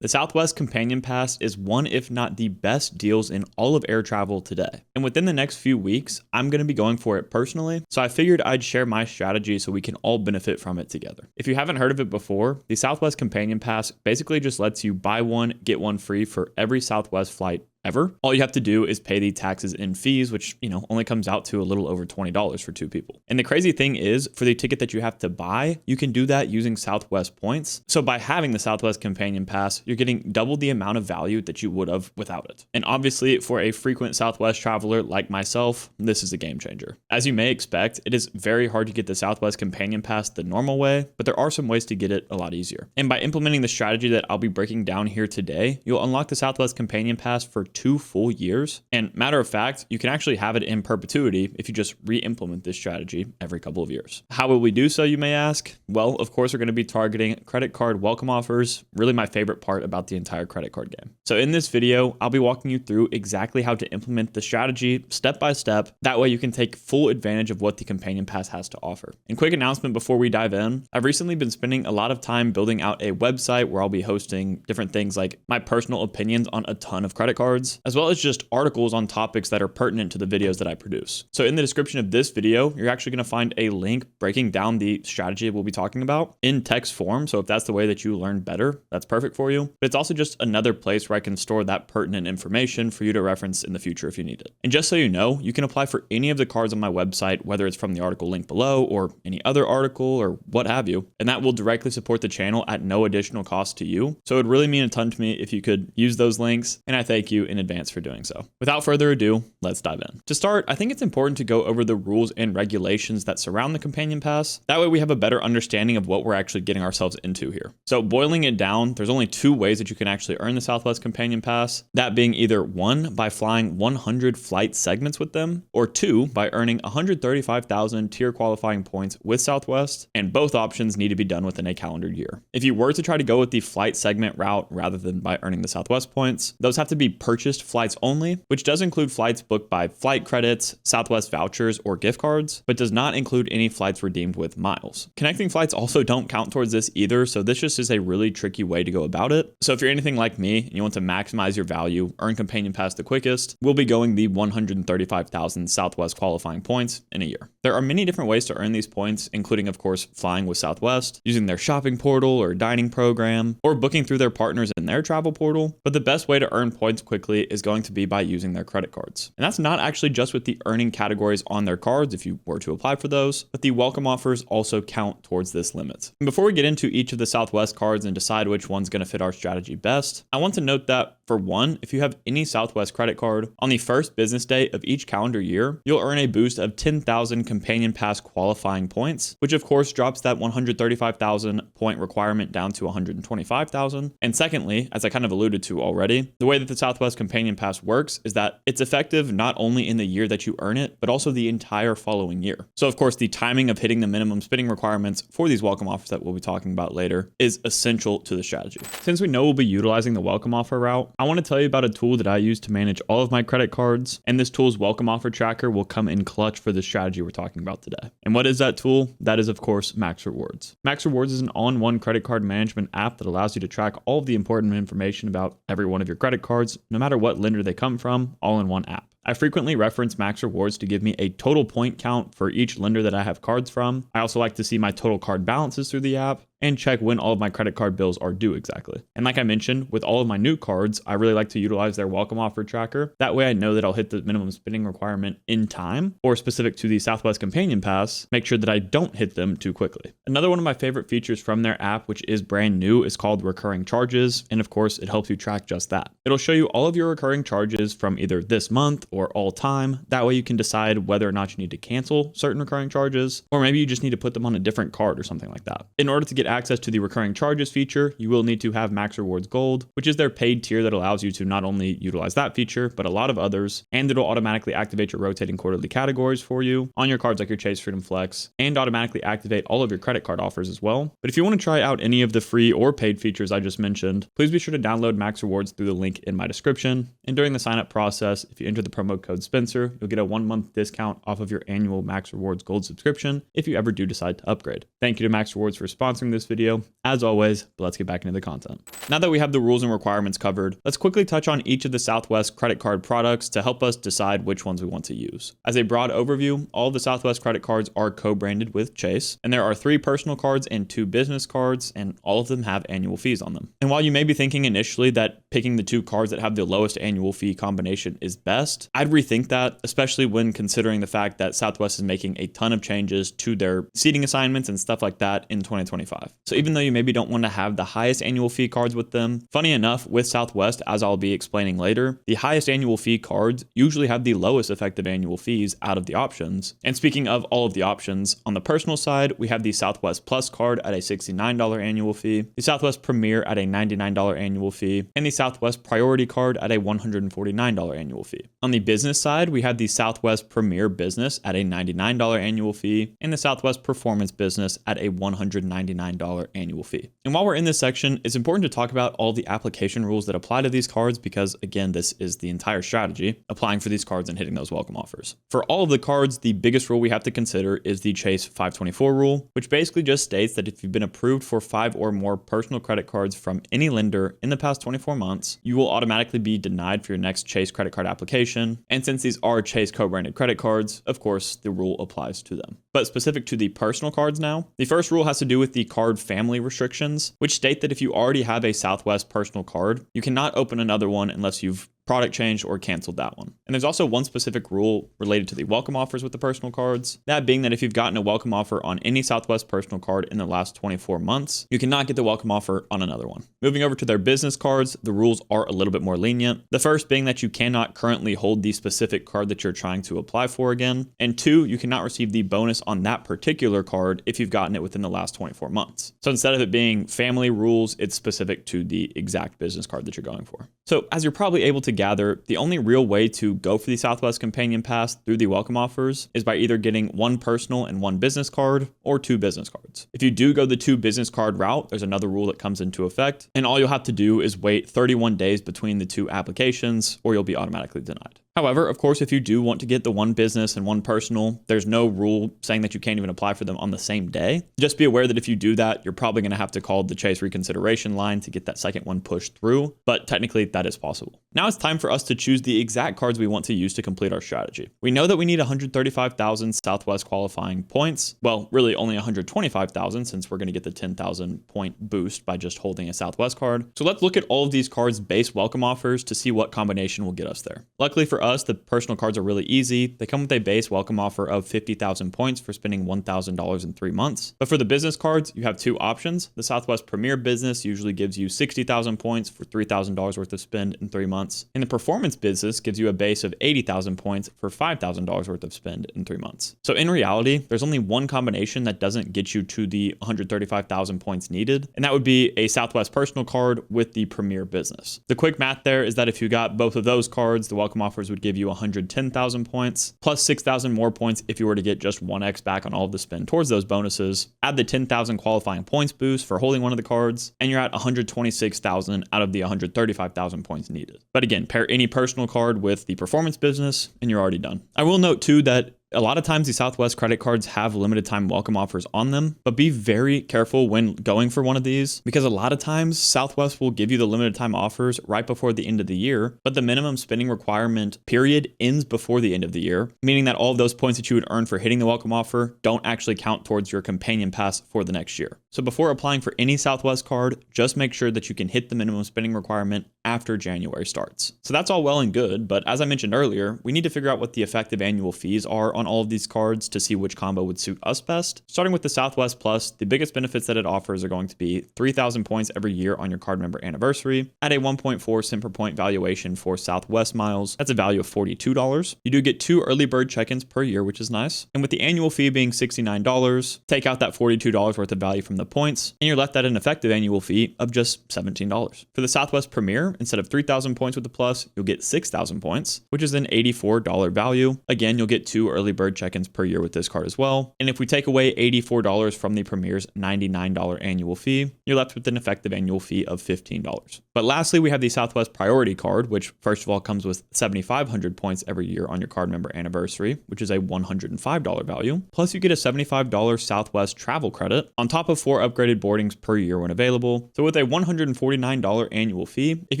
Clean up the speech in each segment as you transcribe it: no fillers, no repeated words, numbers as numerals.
The Southwest Companion Pass is one, if not the best deals in all of air travel today. And within the next few weeks, I'm going to be going for it personally. So I figured I'd share my strategy so we can all benefit from it together. If you haven't heard of it before, the Southwest Companion Pass basically just lets you buy one, get one free for every Southwest flight ever. All you have to do is pay the taxes and fees, which, only comes out to a little over $20 for two people. And the crazy thing is, for the ticket that you have to buy, you can do that using Southwest points. So by having the Southwest Companion Pass, you're getting double the amount of value that you would have without it. And obviously, for a frequent Southwest traveler like myself, this is a game changer. As you may expect, it is very hard to get the Southwest Companion Pass the normal way, but there are some ways to get it a lot easier. And by implementing the strategy that I'll be breaking down here today, you'll unlock the Southwest Companion Pass for 2 full years. And matter of fact, you can actually have it in perpetuity if you just re-implement this strategy every couple of years. How will we do so, you may ask? Well, of course, we're going to be targeting credit card welcome offers, really my favorite part about the entire credit card game. So in this video, I'll be walking you through exactly how to implement the strategy step by step. That way you can take full advantage of what the Companion Pass has to offer. And quick announcement before we dive in, I've recently been spending a lot of time building out a website where I'll be hosting different things like my personal opinions on a ton of credit cards, as well as just articles on topics that are pertinent to the videos that I produce. So in the description of this video, you're actually going to find a link breaking down the strategy we'll be talking about in text form. So if that's the way that you learn better, that's perfect for you. But it's also just another place where I can store that pertinent information for you to reference in the future if you need it. And just so you know, you can apply for any of the cards on my website, whether it's from the article link below or any other article or what have you. And that will directly support the channel at no additional cost to you. So it would really mean a ton to me if you could use those links. And I thank you in advance for doing so. Without further ado, let's dive in. To start, I think it's important to go over the rules and regulations that surround the Companion Pass. That way we have a better understanding of what we're actually getting ourselves into here. So boiling it down, there's only 2 ways that you can actually earn the Southwest Companion Pass. That being either 1, by flying 100 flight segments with them, or 2, by earning 135,000 tier qualifying points with Southwest, and both options need to be done within a calendar year. If you were to try to go with the flight segment route rather than by earning the Southwest points, those have to be purchased flights only, which does include flights booked by flight credits, Southwest vouchers, or gift cards, but does not include any flights redeemed with miles. Connecting flights also don't count towards this either, so this just is a really tricky way to go about it. So if you're anything like me and you want to maximize your value, earn Companion Pass the quickest, we'll be going the 135,000 Southwest qualifying points in a year. There are many different ways to earn these points, including, of course, flying with Southwest, using their shopping portal or dining program, or booking through their partners in their travel portal. But the best way to earn points quickly is going to be by using their credit cards. And that's not actually just with the earning categories on their cards if you were to apply for those, but the welcome offers also count towards this limit. And before we get into each of the Southwest cards and decide which one's going to fit our strategy best, I want to note that for one, if you have any Southwest credit card, on the first business day of each calendar year, you'll earn a boost of 10,000 Companion Pass qualifying points, which of course drops that 135,000 point requirement down to 125,000. And secondly, as I kind of alluded to already, the way that the Southwest Companion Pass works is that it's effective not only in the year that you earn it, but also the entire following year. So of course, the timing of hitting the minimum spending requirements for these welcome offers that we'll be talking about later is essential to the strategy. Since we know we'll be utilizing the welcome offer route, I want to tell you about a tool that I use to manage all of my credit cards, and this tool's welcome offer tracker will come in clutch for the strategy we're talking about today. And what is that tool? That is, of course, Max Rewards. Max Rewards is an all-in-one credit card management app that allows you to track all of the important information about every one of your credit cards, no matter what lender they come from, all in one app. I frequently reference Max Rewards to give me a total point count for each lender that I have cards from. I also like to see my total card balances through the app and check when all of my credit card bills are due exactly. And like I mentioned, with all of my new cards, I really like to utilize their welcome offer tracker. That way I know that I'll hit the minimum spending requirement in time, or specific to the Southwest Companion Pass, make sure that I don't hit them too quickly. Another one of my favorite features from their app, which is brand new, is called recurring charges. And of course, it helps you track just that. It'll show you all of your recurring charges from either this month or all time. That way you can decide whether or not you need to cancel certain recurring charges, or maybe you just need to put them on a different card or something like that. In order to get access to the recurring charges feature, you will need to have Max Rewards Gold, which is their paid tier that allows you to not only utilize that feature, but a lot of others, and it'll automatically activate your rotating quarterly categories for you on your cards like your Chase Freedom Flex, and automatically activate all of your credit card offers as well. But if you want to try out any of the free or paid features I just mentioned, please be sure to download Max Rewards through the link in my description. And during the sign up process, if you enter the promo promo code Spencer, you'll get a 1-month discount off of your annual Max Rewards Gold subscription if you ever do decide to upgrade. Thank you to Max Rewards for sponsoring this video, as always, but let's get back into the content. Now that we have the rules and requirements covered, let's quickly touch on each of the Southwest credit card products to help us decide which ones we want to use. As a broad overview, all of the Southwest credit cards are co-branded with Chase, and there are 3 personal cards and 2 business cards, and all of them have annual fees on them. And while you may be thinking initially that picking the 2 cards that have the lowest annual fee combination is best, I'd rethink that, especially when considering the fact that Southwest is making a ton of changes to their seating assignments and stuff like that in 2025. So even though you maybe don't want to have the highest annual fee cards with them, funny enough, with Southwest, as I'll be explaining later, the highest annual fee cards usually have the lowest effective annual fees out of the options. And speaking of all of the options, on the personal side, we have the Southwest Plus card at a $69 annual fee, the Southwest Premier at a $99 annual fee, and the Southwest Priority card at a $149 annual fee. On the business side, we have the Southwest Premier Business at a $99 annual fee, and the Southwest Performance Business at a $199 annual fee. And while we're in this section, it's important to talk about all the application rules that apply to these cards because, again, this is the entire strategy, applying for these cards and hitting those welcome offers. For all of the cards, the biggest rule we have to consider is the Chase 524 rule, which basically just states that if you've been approved for 5 or more personal credit cards from any lender in the past 24 months, you will automatically be denied for your next Chase credit card application. And since these are Chase co-branded credit cards, of course, the rule applies to them. But specific to the personal cards now, the first rule has to do with the card family restrictions, which state that if you already have a Southwest personal card, you cannot open another one unless you've product changed or canceled that one. And there's also one specific rule related to the welcome offers with the personal cards, that being that if you've gotten a welcome offer on any Southwest personal card in the last 24 months, you cannot get the welcome offer on another one. Moving over to their business cards, the rules are a little bit more lenient. The first being that you cannot currently hold the specific card that you're trying to apply for again. And 2, you cannot receive the bonus on that particular card if you've gotten it within the last 24 months. So instead of it being family rules, it's specific to the exact business card that you're going for. So as you're probably able to gather, the only real way to go for the Southwest Companion Pass through the welcome offers is by either getting 1 personal and 1 business card or 2 business cards. If you do go the 2 business card route, there's another rule that comes into effect, and all you'll have to do is wait 31 days between the 2 applications, or you'll be automatically denied. However, of course, if you do want to get the 1 business and 1 personal, there's no rule saying that you can't even apply for them on the same day. Just be aware that if you do that, you're probably going to have to call the Chase reconsideration line to get that second one pushed through, but technically that is possible. Now it's time for us to choose the exact cards we want to use to complete our strategy. We know that we need 135,000 Southwest qualifying points. Well, really only 125,000 since we're going to get the 10,000 point boost by just holding a Southwest card. So let's look at all of these cards' base welcome offers to see what combination will get us there. Luckily for us, the personal cards are really easy. They come with a base welcome offer of 50,000 points for spending $1,000 in 3 months. But for the business cards, you have 2 options. The Southwest Premier Business usually gives you 60,000 points for $3,000 worth of spend in 3 months. And the Performance Business gives you a base of 80,000 points for $5,000 worth of spend in 3 months. So in reality, there's only one combination that doesn't get you to the 135,000 points needed, and that would be a Southwest personal card with the Premier Business. The quick math there is that if you got both of those cards, the welcome offers would give you 110,000 points, plus 6,000 more points if you were to get just 1x back on all of the spend towards those bonuses. Add the 10,000 qualifying points boost for holding one of the cards, and you're at 126,000 out of the 135,000 points needed. But again, pair any personal card with the Performance Business, and you're already done. I will note too that a lot of times the Southwest credit cards have limited time welcome offers on them, but be very careful when going for one of these because a lot of times Southwest will give you the limited time offers right before the end of the year, but the minimum spending requirement period ends before the end of the year, meaning that all of those points that you would earn for hitting the welcome offer don't actually count towards your companion pass for the next year. So before applying for any Southwest card, just make sure that you can hit the minimum spending requirement after January starts. So that's all well and good, but as I mentioned earlier, we need to figure out what the effective annual fees are on all of these cards to see which combo would suit us best. Starting with the Southwest Plus, the biggest benefits that it offers are going to be 3,000 points every year on your card member anniversary at a 1.4 cent per point valuation for Southwest miles. That's a value of $42. You do get 2 early bird check-ins per year, which is nice. And with the annual fee being $69, take out that $42 worth of value from the points, and you're left at an effective annual fee of just $17. For the Southwest Premier, instead of 3,000 points with the Plus, you'll get 6,000 points, which is an $84 value. Again, you'll get 2 early early bird check-ins per year with this card as well. And if we take away $84 from the Premier's $99 annual fee, you're left with an effective annual fee of $15. But lastly, we have the Southwest Priority card, which first of all comes with 7,500 points every year on your card member anniversary, which is a $105 value. Plus you get a $75 Southwest travel credit on top of 4 upgraded boardings per year when available. So with a $149 annual fee, if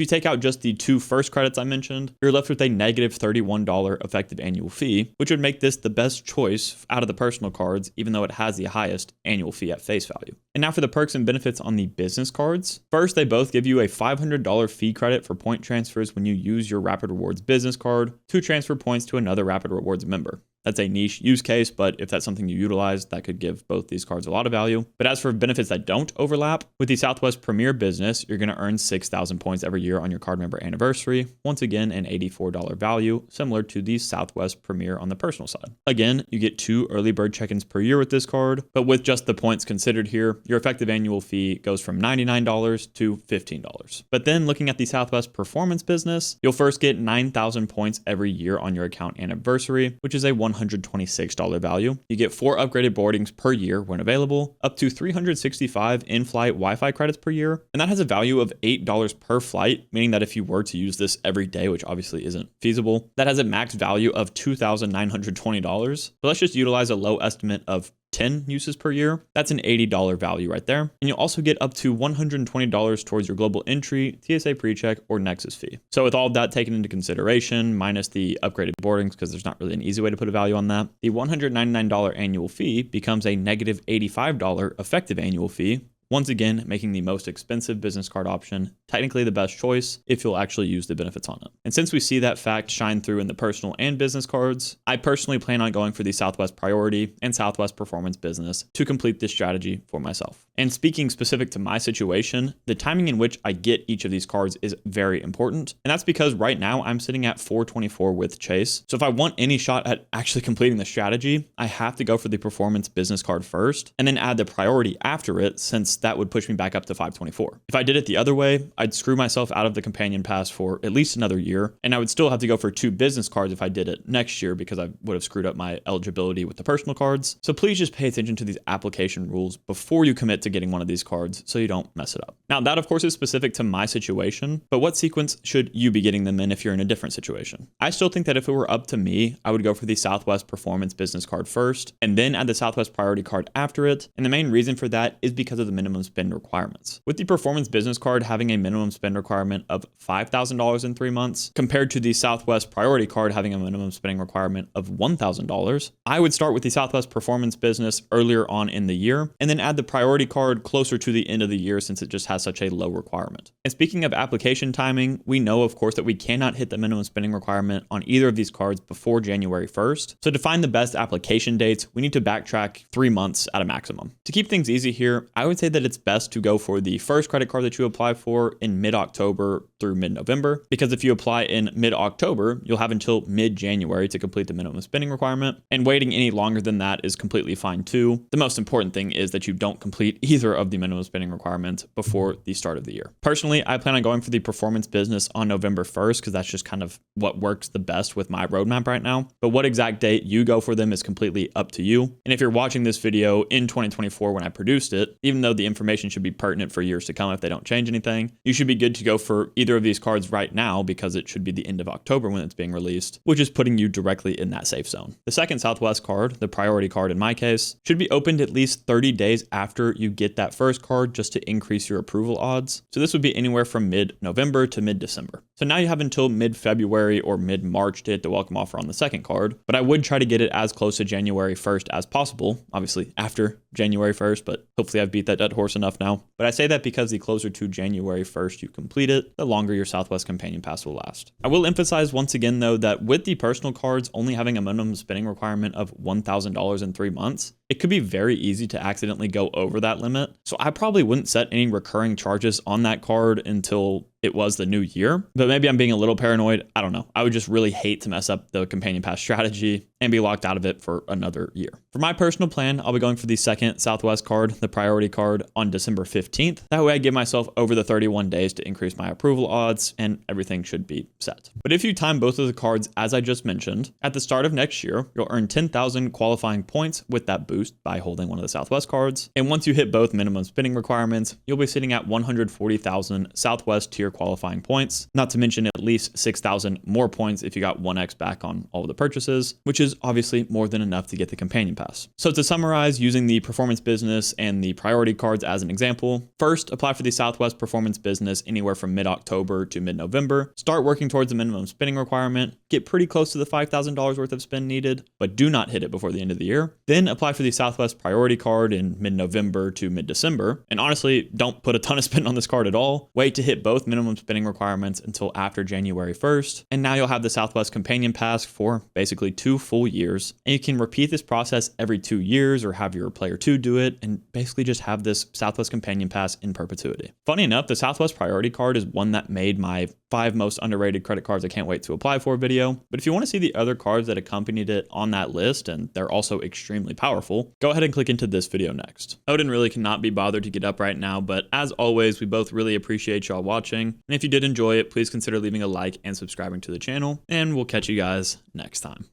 you take out just the 2 first credits I mentioned, you're left with a negative $31 effective annual fee, which would make this the best choice out of the personal cards, even though it has the highest annual fee at face value. And now for the perks and benefits on the business cards. First, they both give you a $500 fee credit for point transfers when you use your Rapid Rewards business card to transfer points to another Rapid Rewards member. That's a niche use case, but if that's something you utilize, that could give both these cards a lot of value. But as for benefits that don't overlap, with the Southwest Premier Business, you're going to earn 6,000 points every year on your card member anniversary. Once again, an $84 value, similar to the Southwest Premier on the personal side. Again, you get 2 early bird check-ins per year with this card, but with just the points considered here, your effective annual fee goes from $99 to $15. But then looking at the Southwest Performance Business, you'll first get 9,000 points every year on your account anniversary, which is a $126 value. You get 4 upgraded boardings per year when available, up to 365 in-flight Wi-Fi credits per year, and that has a value of $8 per flight, meaning that if you were to use this every day, which obviously isn't feasible, that has a max value of $2,920. So let's just utilize a low estimate of 10 uses per year. That's an $80 value right there. And you'll also get up to $120 towards your global entry, TSA PreCheck, or Nexus fee. So with all of that taken into consideration, minus the upgraded boardings, because there's not really an easy way to put a value on that, the $199 annual fee becomes a negative $85 effective annual fee. Once again, making the most expensive business card option technically the best choice if you'll actually use the benefits on it. And since we see that fact shine through in the personal and business cards, I personally plan on going for the Southwest Priority and Southwest Performance Business to complete this strategy for myself. And speaking specific to my situation, the timing in which I get each of these cards is very important. And that's because right now I'm sitting at 424 with Chase. So if I want any shot at actually completing the strategy, I have to go for the Performance Business card first and then add the Priority after it, since that would push me back up to 524. If I did it the other way, I'd screw myself out of the companion pass for at least another year, and I would still have to go for 2 business cards if I did it next year, because I would have screwed up my eligibility with the personal cards. So please just pay attention to these application rules before you commit to getting one of these cards so you don't mess it up. Now that of course is specific to my situation, but what sequence should you be getting them in if you're in a different situation? I still think that if it were up to me, I would go for the Southwest Performance Business card first, and then add the Southwest Priority card after it. And the main reason for that is because of the minimum spend requirements. With the Performance Business card having a minimum spend requirement of $5,000 in 3 months, compared to the Southwest Priority card having a minimum spending requirement of $1,000, I would start with the Southwest Performance Business earlier on in the year, and then add the Priority card closer to the end of the year since it just has such a low requirement. And speaking of application timing, we know of course that we cannot hit the minimum spending requirement on either of these cards before January 1st. So to find the best application dates, we need to backtrack 3 months at a maximum. To keep things easy here, I would say that it's best to go for the first credit card that you apply for in mid-October through mid-November, because if you apply in mid-October, you'll have until mid-January to complete the minimum spending requirement, and waiting any longer than that is completely fine too. The most important thing is that you don't complete either of the minimum spending requirements before the start of the year. Personally, I plan on going for the Performance Business on November 1st because that's just kind of what works the best with my roadmap right now. But what exact date you go for them is completely up to you. And if you're watching this video in 2024 when I produced it, even though the information should be pertinent for years to come if they don't change anything, you should be good to go for either of these cards right now because it should be the end of October when it's being released, which is putting you directly in that safe zone. The second Southwest card, the Priority card in my case, should be opened at least 30 days after you get that first card just to increase your approval odds. So this would be anywhere from mid-November to mid-December. So now you have until mid-February or mid-March to hit the welcome offer on the second card, but I would try to get it as close to January 1st as possible, obviously after January 1st, but hopefully I've beat that dead horse enough now. But I say that because the closer to January 1st you complete it, the longer your Southwest Companion Pass will last. I will emphasize once again though that with the personal cards only having a minimum spending requirement of $1,000 in 3 months, it could be very easy to accidentally go over that limit. So I probably wouldn't set any recurring charges on that card until it was the new year, but maybe I'm being a little paranoid. I don't know. I would just really hate to mess up the companion pass strategy and be locked out of it for another year. For my personal plan, I'll be going for the second Southwest card, the priority card, on December 15th. That way I give myself over the 31 days to increase my approval odds and everything should be set. But if you time both of the cards as I just mentioned, at the start of next year, you'll earn 10,000 qualifying points with that boost by holding one of the Southwest cards. And once you hit both minimum spending requirements, you'll be sitting at 140,000 Southwest tier qualifying points, not to mention at least 6,000 more points if you got 1x back on all of the purchases, which is obviously more than enough to get the companion pass. So to summarize, using the performance business and the priority cards as an example, first, apply for the Southwest performance business anywhere from mid-October to mid-November. Start working towards the minimum spending requirement, get pretty close to the $5,000 worth of spend needed, but do not hit it before the end of the year. Then apply for the Southwest priority card in mid-November to mid-December. And honestly, don't put a ton of spend on this card at all. Wait to hit both minimum spending requirements until after January 1st. And now you'll have the Southwest companion pass for basically 2 full years. And you can repeat this process every 2 years or have your player 2 do it and basically just have this Southwest companion pass in perpetuity. Funny enough, the Southwest priority card is one that made my 5 most underrated credit cards I can't wait to apply for video. But if you want to see the other cards that accompanied it on that list, and they're also extremely powerful, go ahead and click into this video next. Odin really cannot be bothered to get up right now, but as always, we both really appreciate y'all watching. And if you did enjoy it, please consider leaving a like and subscribing to the channel, and we'll catch you guys next time.